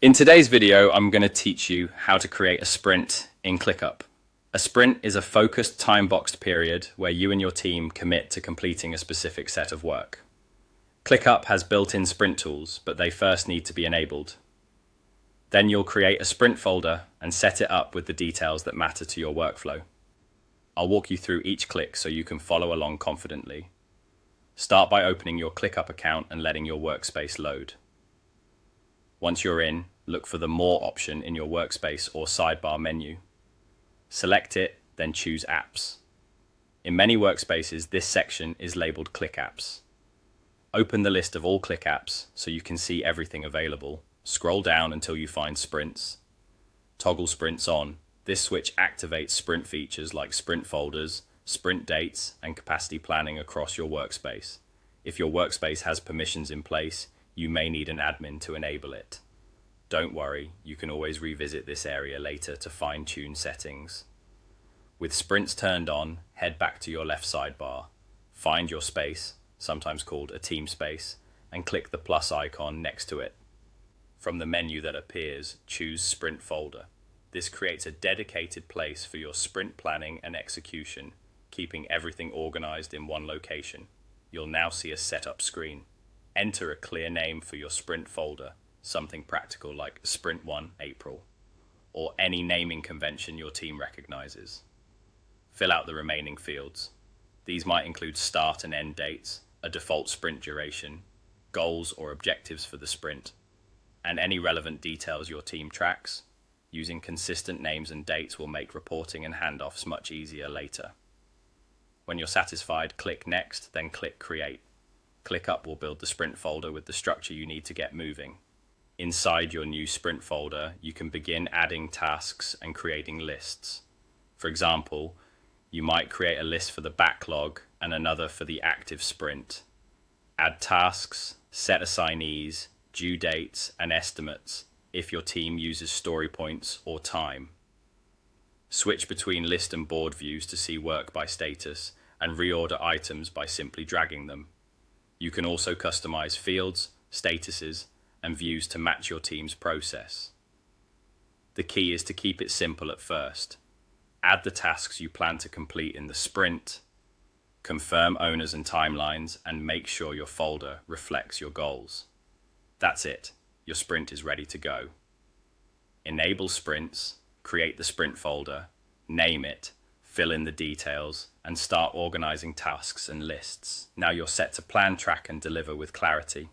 In today's video, I'm going to teach you how to create a sprint in ClickUp. A sprint is a focused time-boxed period where you and your team commit to completing a specific set of work. ClickUp has built-in sprint tools, but they first need to be enabled. Then you'll create a sprint folder and set it up with the details that matter to your workflow. I'll walk you through each click so you can follow along confidently. Start by opening your ClickUp account and letting your workspace load. Once you're in, look for the More option in your workspace or sidebar menu. Select it, then choose Apps. In many workspaces, this section is labeled ClickApps. Open the list of all ClickApps so you can see everything available. Scroll down until you find Sprints. Toggle Sprints on. This switch activates sprint features like sprint folders, sprint dates, and capacity planning across your workspace. If your workspace has permissions in place, you may need an admin to enable it. Don't worry, you can always revisit this area later to fine-tune settings. With sprints turned on, head back to your left sidebar. Find your space, sometimes called a team space, and click the plus icon next to it. From the menu that appears, choose Sprint Folder. This creates a dedicated place for your sprint planning and execution, keeping everything organized in one location. You'll now see a setup screen. Enter a clear name for your sprint folder, something practical like Sprint 1 April, or any naming convention your team recognizes. Fill out the remaining fields. These might include start and end dates, a default sprint duration, goals or objectives for the sprint, and any relevant details your team tracks. Using consistent names and dates will make reporting and handoffs much easier later. When you're satisfied, click Next, then click Create. ClickUp will build the sprint folder with the structure you need to get moving. Inside your new sprint folder, you can begin adding tasks and creating lists. For example, you might create a list for the backlog and another for the active sprint. Add tasks, set assignees, due dates, and estimates if your team uses story points or time. Switch between list and board views to see work by status and reorder items by simply dragging them. You can also customize fields, statuses, and views to match your team's process. The key is to keep it simple at first. Add the tasks you plan to complete in the sprint, confirm owners and timelines, and make sure your folder reflects your goals. That's it. Your sprint is ready to go. Enable sprints, create the sprint folder, name it, fill in the details, and start organizing tasks and lists. Now you're set to plan, track, and deliver with clarity.